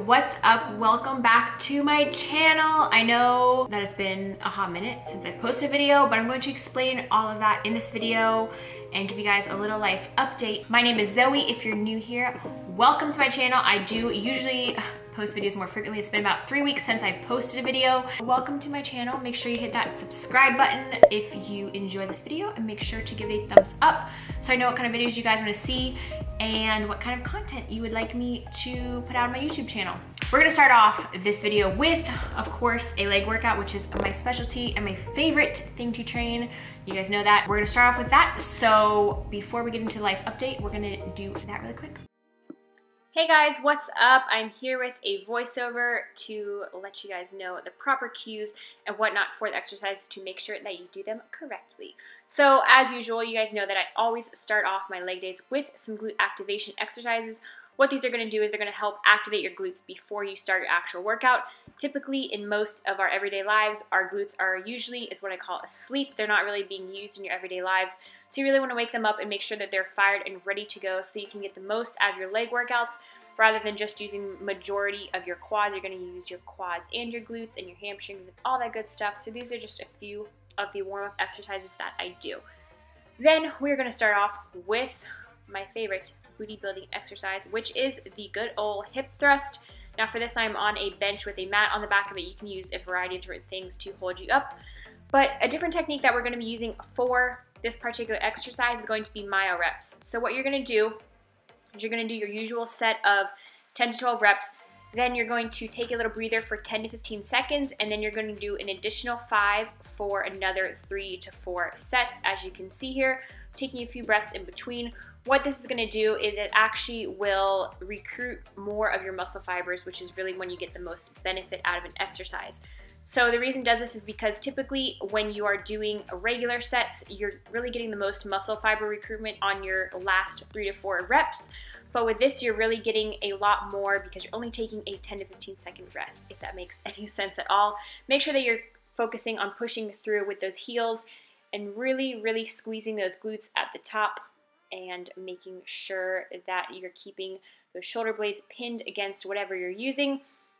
What's up? Welcome back to my channel. I know that it's been a hot minute since I posted a video, but I'm going to explain all of that in this video and give you guys a little life update. My name is Zoe. If you're new here, welcome to my channel. I do usually post videos more frequently. It's been about 3 weeks since I posted a video. Welcome to my channel. Make sure you hit that subscribe button if you enjoy this video, and make sure to give it a thumbs up so I know what kind of videos you guys want to see and what kind of content you would like me to put out on my YouTube channel. We're gonna start off this video with, of course, a leg workout, which is my specialty and my favorite thing to train. You guys know that. We're gonna start off with that. So before we get into the life update, we're gonna do that really quick. Hey guys, what's up? I'm here with a voiceover to let you guys know the proper cues and whatnot for the exercises to make sure that you do them correctly. So as usual, you guys know that I always start off my leg days with some glute activation exercises. What these are going to do is they're going to help activate your glutes before you start your actual workout. Typically, in most of our everyday lives, our glutes are usually is what I call asleep. They're not really being used in your everyday lives. So you really want to wake them up and make sure that they're fired and ready to go so that you can get the most out of your leg workouts rather than just using majority of your quads. You're going to use your quads and your glutes and your hamstrings and all that good stuff. So these are just a few of the warm-up exercises that I do. Then we're going to start off with my favorite booty building exercise, which is the good old hip thrust. Now for this, I'm on a bench with a mat on the back of it. You can use a variety of different things to hold you up. But a different technique that we're going to be using for this particular exercise is going to be myo reps. So what you're going to do is you're going to do your usual set of 10 to 12 reps. Then you're going to take a little breather for 10 to 15 seconds, and then you're going to do an additional 5 for another 3 to 4 sets, as you can see here, taking a few breaths in between. What this is going to do is it actually will recruit more of your muscle fibers, which is really when you get the most benefit out of an exercise. So the reason it does this is because typically when you are doing regular sets, you're really getting the most muscle fiber recruitment on your last 3 to 4 reps. But with this, you're really getting a lot more because you're only taking a 10 to 15 second rest, if that makes any sense at all. Make sure that you're focusing on pushing through with those heels and really squeezing those glutes at the top and making sure that you're keeping those shoulder blades pinned against whatever you're using.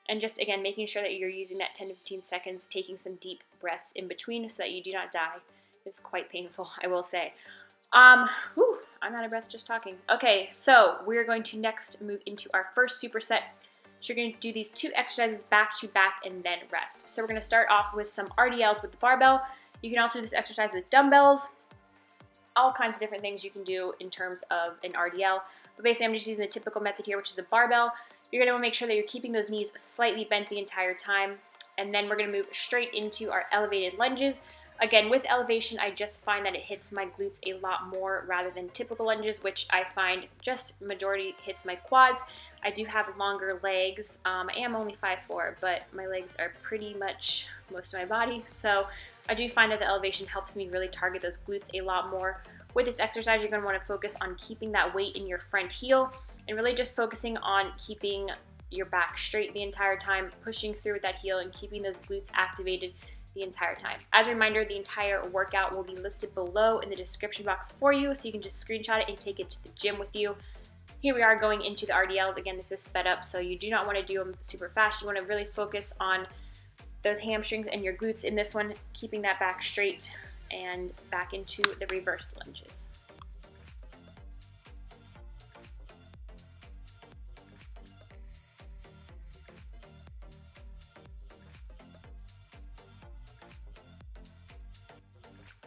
And just, again, making sure that you're using that 10 to 15 seconds, taking some deep breaths in between so that you do not die. It's quite painful, I will say. I'm out of breath just talking. Okay, so we're going to next move into our first superset. So you're going to do these 2 exercises back to back and then rest. So we're going to start off with some RDLs with the barbell. You can also do this exercise with dumbbells. All kinds of different things you can do in terms of an RDL. But basically, I'm just using the typical method here, which is a barbell. You're going to want to make sure that you're keeping those knees slightly bent the entire time. And then we're going to move straight into our elevated lunges. Again, with elevation, I just find that it hits my glutes a lot more rather than typical lunges, which I find just majority hits my quads. I do have longer legs. I am only 5'4", but my legs are pretty much most of my body. So I do find that the elevation helps me really target those glutes a lot more. With this exercise, you're going to want to focus on keeping that weight in your front heel and really just focusing on keeping your back straight the entire time, pushing through with that heel and keeping those glutes activated the entire time. As a reminder, the entire workout will be listed below in the description box for you, so you can just screenshot it and take it to the gym with you. Here we are going into the RDLs. Again, this is sped up, so you do not want to do them super fast. You want to really focus on those hamstrings and your glutes in this one, keeping that back straight and back into the reverse lunges.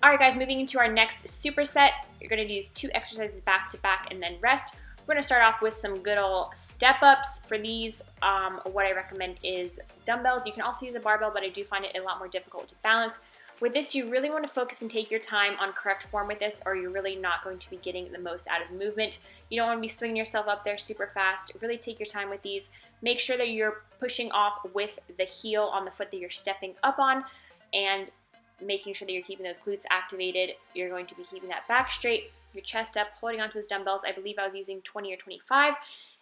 All right, guys, moving into our next superset, you're going to do 2 exercises back to back and then rest. We're going to start off with some good old step-ups. For these, what I recommend is dumbbells. You can also use a barbell, but I do find it a lot more difficult to balance. With this, you really want to focus and take your time on correct form with this, or you're really not going to be getting the most out of movement. You don't want to be swinging yourself up there super fast. Really take your time with these. Make sure that you're pushing off with the heel on the foot that you're stepping up on, and making sure that you're keeping those glutes activated. You're going to be keeping that back straight, your chest up, holding onto those dumbbells. I believe I was using 20 or 25.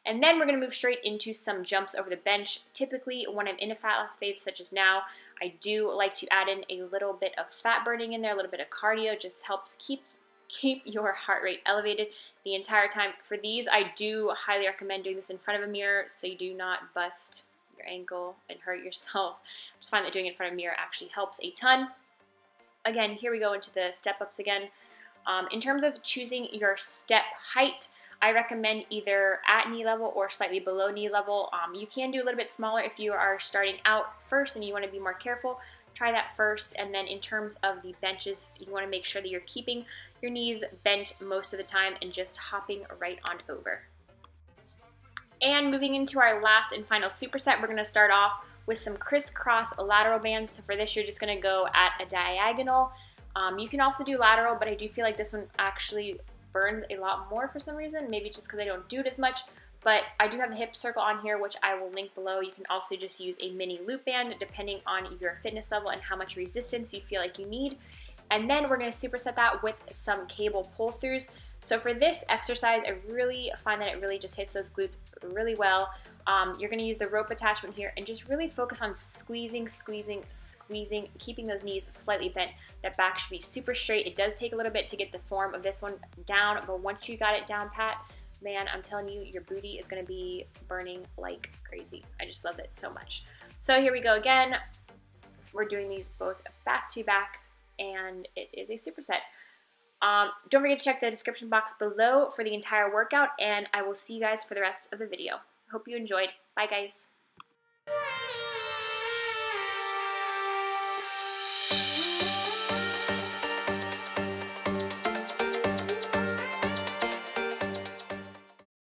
And then we're going to move straight into some jumps over the bench. Typically, when I'm in a fat loss phase, such as now, I do like to add in a little bit of fat burning in there, a little bit of cardio. Just helps keep your heart rate elevated the entire time. For these, I do highly recommend doing this in front of a mirror so you do not bust your ankle and hurt yourself. I just find that doing it in front of a mirror actually helps a ton. Again, here we go into the step ups again. In terms of choosing your step height, I recommend either at knee level or slightly below knee level. You can do a little bit smaller if you are starting out first and you want to be more careful. Try that first. And then in terms of the benches, you want to make sure that you're keeping your knees bent most of the time and just hopping right on over. And moving into our last and final superset, we're going to start off with some crisscross lateral bands. So for this, you're just going to go at a diagonal. You can also do lateral, but I do feel like this one actually burns a lot more for some reason, maybe just because I don't do it as much. But I do have the hip circle on here, which I will link below. You can also just use a mini loop band depending on your fitness level and how much resistance you feel like you need. And then we're going to superset that with some cable pull-throughs. So for this exercise, I really find that it really just hits those glutes really well. You're going to use the rope attachment here and just really focus on squeezing, squeezing, squeezing, keeping those knees slightly bent. That back should be super straight. It does take a little bit to get the form of this one down, but once you got it down pat, man, I'm telling you, your booty is going to be burning like crazy. I just love it so much. So here we go again. We're doing these both back to back, and it is a superset. Don't forget to check the description box below for the entire workout, and I will see you guys for the rest of the video. Hope you enjoyed. Bye, guys.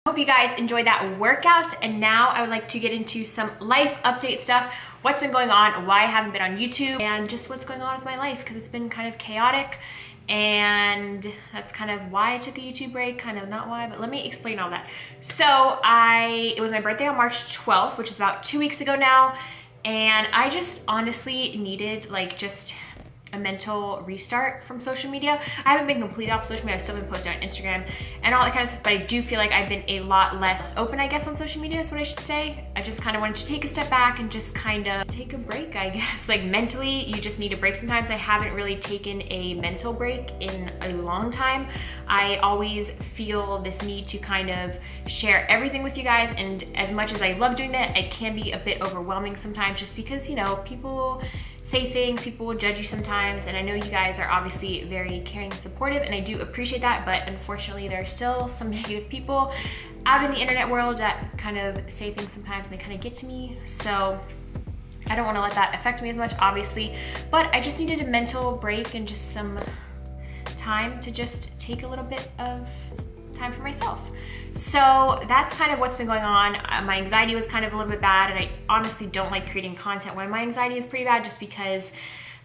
Hope you guys enjoyed that workout, and now I would like to get into some life update stuff. What's been going on, why I haven't been on YouTube, and just what's going on with my life, because it's been kind of chaotic. And that's kind of why I took a YouTube break, kind of not why, but let me explain all that. So it was my birthday on March 12th, which is about 2 weeks ago now. And I just honestly needed like just a mental restart from social media. I haven't been completely off social media. I've still been posting on Instagram and all that kind of stuff, but I do feel like I've been a lot less open, I guess, on social media is what I should say. I just kind of wanted to take a step back and just kind of take a break, I guess. Like mentally, you just need a break sometimes. I haven't really taken a mental break in a long time. I always feel this need to kind of share everything with you guys, and as much as I love doing that, it can be a bit overwhelming sometimes just because, you know, people say things, people will judge you sometimes, and I know you guys are obviously very caring and supportive, and I do appreciate that, but unfortunately there are still some negative people out in the internet world that kind of say things sometimes and they kind of get to me, so I don't want to let that affect me as much, obviously, but I just needed a mental break and just some time to just take a little bit of time for myself. So that's kind of what's been going on. My anxiety was kind of a little bit bad, and I honestly don't like creating content when my anxiety is pretty bad, just because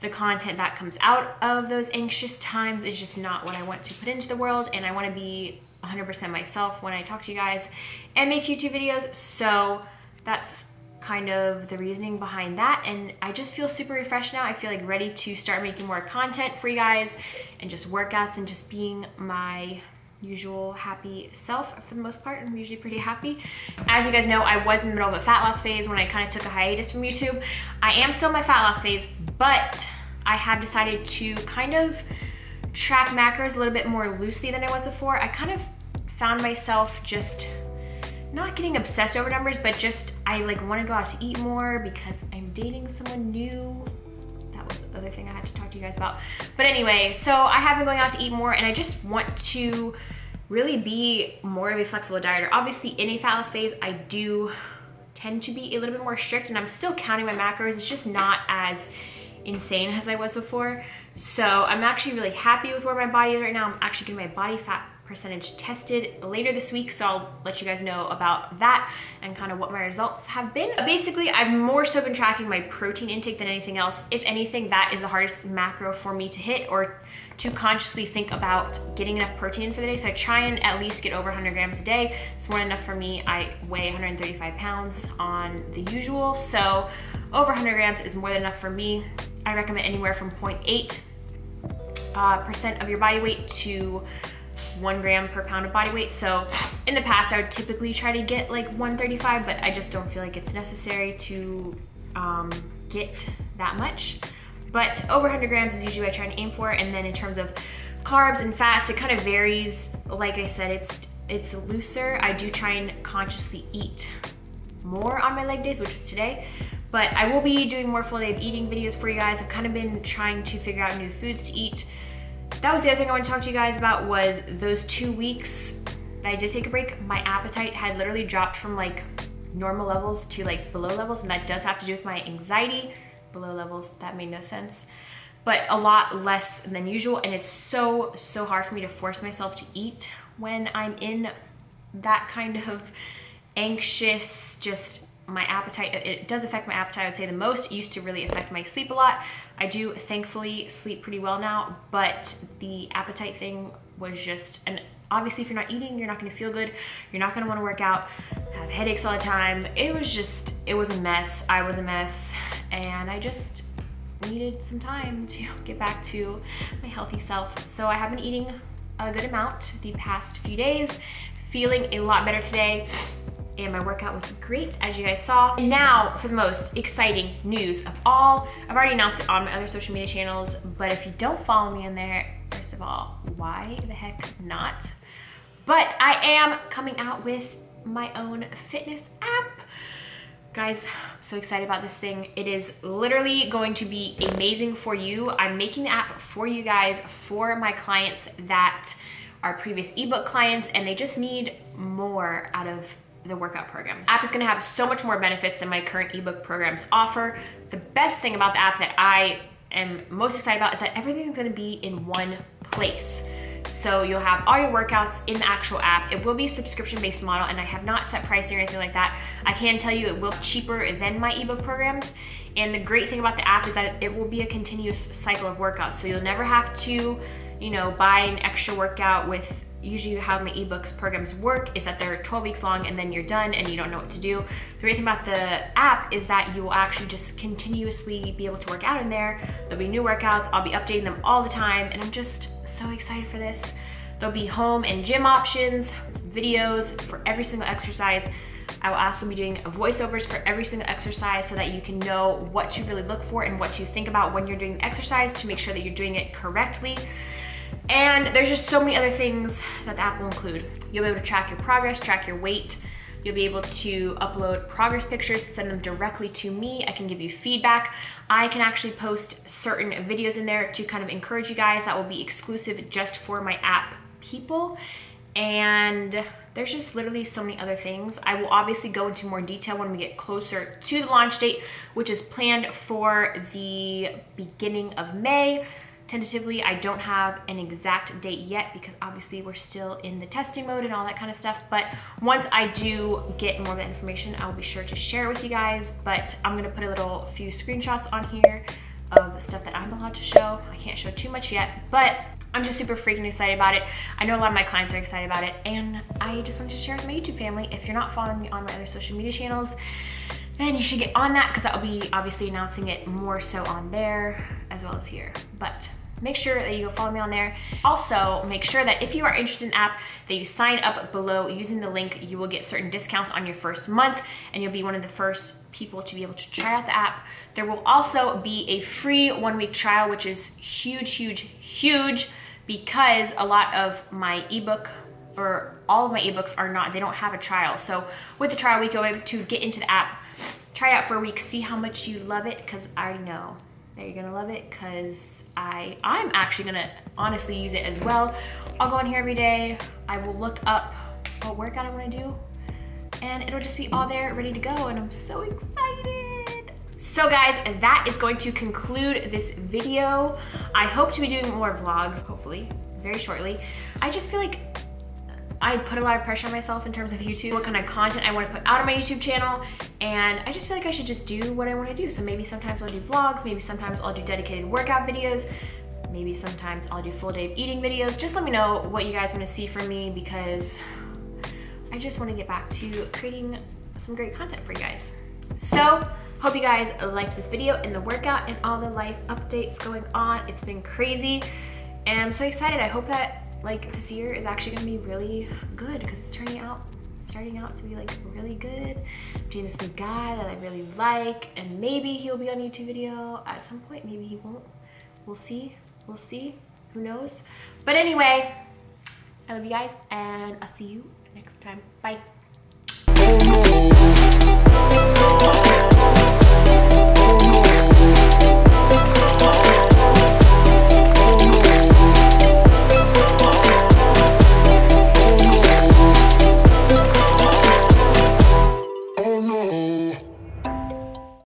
the content that comes out of those anxious times is just not what I want to put into the world, and I want to be 100% myself when I talk to you guys and make YouTube videos. So that's kind of the reasoning behind that, and I just feel super refreshed now. I feel like ready to start making more content for you guys and just workouts and just being my usual happy self for the most part. I'm usually pretty happy. As you guys know, I was in the middle of a fat loss phase when I kind of took a hiatus from YouTube. I am still in my fat loss phase, but I have decided to kind of track macros a little bit more loosely than I was before. I kind of found myself just not getting obsessed over numbers, but just I like want to go out to eat more because I'm dating someone new. That was the other thing I had to talk to you guys about. But anyway, so I have been going out to eat more, and I just want to really be more of a flexible dieter. Obviously, in a fat loss phase, I do tend to be a little bit more strict, and I'm still counting my macros. It's just not as insane as I was before. So I'm actually really happy with where my body is right now. I'm actually getting my body fat percentage tested later this week, so I'll let you guys know about that and kind of what my results have been. Basically, I've more so been tracking my protein intake than anything else. If anything, that is the hardest macro for me to hit, or to consciously think about getting enough protein in for the day. So I try and at least get over 100 grams a day. It's more than enough for me. I weigh 135 pounds on the usual, so over 100 grams is more than enough for me. I recommend anywhere from 0.8% of your body weight to 1 gram per pound of body weight. So in the past, I would typically try to get like 135, but I just don't feel like it's necessary to get that much. But over 100 grams is usually what I try to aim for. And then in terms of carbs and fats, it kind of varies. Like I said, it's looser. I do try and consciously eat more on my leg days, which was today. But I will be doing more full day of eating videos for you guys. I've kind of been trying to figure out new foods to eat. That was the other thing I want to talk to you guys about, was those 2 weeks that I did take a break. My appetite had literally dropped from like normal levels to like below levels, and that does have to do with my anxiety. Below levels, that made no sense. But a lot less than usual, and it's so hard for me to force myself to eat when I'm in that kind of anxious, just my appetite. It does affect my appetite, I would say the most. It used to really affect my sleep a lot. I do thankfully sleep pretty well now, but the appetite thing was just, and obviously if you're not eating, you're not gonna feel good. You're not gonna wanna work out, have headaches all the time. It was a mess. I was a mess, and I just needed some time to get back to my healthy self. So I have been eating a good amount the past few days, feeling a lot better today, and my workout was great, as you guys saw. And now for the most exciting news of all. I've already announced it on my other social media channels, but if you don't follow me in there, first of all, why the heck not? But I am coming out with my own fitness app. Guys, I'm so excited about this thing. It is literally going to be amazing for you. I'm making the app for you guys, for my clients that are previous ebook clients, and they just need more out of the workout programs. The app is gonna have so much more benefits than my current ebook programs offer. The best thing about the app that I am most excited about is that everything's gonna be in one place. So you'll have all your workouts in the actual app. It will be a subscription-based model, and I have not set pricing or anything like that. I can tell you it will be cheaper than my ebook programs. And the great thing about the app is that it will be a continuous cycle of workouts. So you'll never have to, you know, buy an extra workout with, usually how my ebooks programs work is that they're 12 weeks long and then you're done and you don't know what to do. The great thing about the app is that you will actually just continuously be able to work out in there. There'll be new workouts. I'll be updating them all the time, and I'm just so excited for this. There'll be home and gym options, videos for every single exercise. I will also be doing voiceovers for every single exercise so that you can know what to really look for and what to think about when you're doing the exercise to make sure that you're doing it correctly. And there's just so many other things that the app will include. You'll be able to track your progress, track your weight. You'll be able to upload progress pictures, send them directly to me. I can give you feedback. I can actually post certain videos in there to kind of encourage you guys that will be exclusive just for my app people. And there's just literally so many other things. I will obviously go into more detail when we get closer to the launch date, which is planned for the beginning of May. Tentatively, I don't have an exact date yet because obviously we're still in the testing mode and all that kind of stuff. But once I do get more of that information, I'll be sure to share it with you guys. But I'm gonna put a few screenshots on here of stuff that I'm allowed to show. I can't show too much yet, but I'm just super freaking excited about it. I know a lot of my clients are excited about it, and I just wanted to share with my YouTube family. If you're not following me on my other social media channels, then you should get on that, because I'll be obviously announcing it more so on there as well as here. But make sure that you go follow me on there. Also, make sure that if you are interested in the app, that you sign up below using the link. You will get certain discounts on your first month, and you'll be one of the first people to be able to try out the app. There will also be a free 1-week trial, which is huge, huge, huge, because a lot of my ebook, or all of my ebooks they don't have a trial. So with the trial week, you'll be able to get into the app, try it out for a week, see how much you love it, because I already know that you're gonna love it, because I'm actually gonna honestly use it as well. I'll go on here every day. I will look up what workout I wanna do, and it'll just be all there ready to go, and I'm so excited. So guys, that is going to conclude this video. I hope to be doing more vlogs, hopefully, very shortly. I just feel like I put a lot of pressure on myself in terms of YouTube, what kind of content I want to put out on my YouTube channel, and I just feel like I should just do what I want to do. So maybe sometimes I'll do vlogs, maybe sometimes I'll do dedicated workout videos, maybe sometimes I'll do full day of eating videos. Just let me know what you guys want to see from me, because I just want to get back to creating some great content for you guys. So hope you guys liked this video and the workout and all the life updates going on. It's been crazy, and I'm so excited. I hope that this year is actually gonna be really good, because it's starting out to be really good. I'm dating this new guy that I really like, and maybe he'll be on a YouTube video at some point, maybe he won't. We'll see, who knows? But anyway, I love you guys, and I'll see you next time. Bye.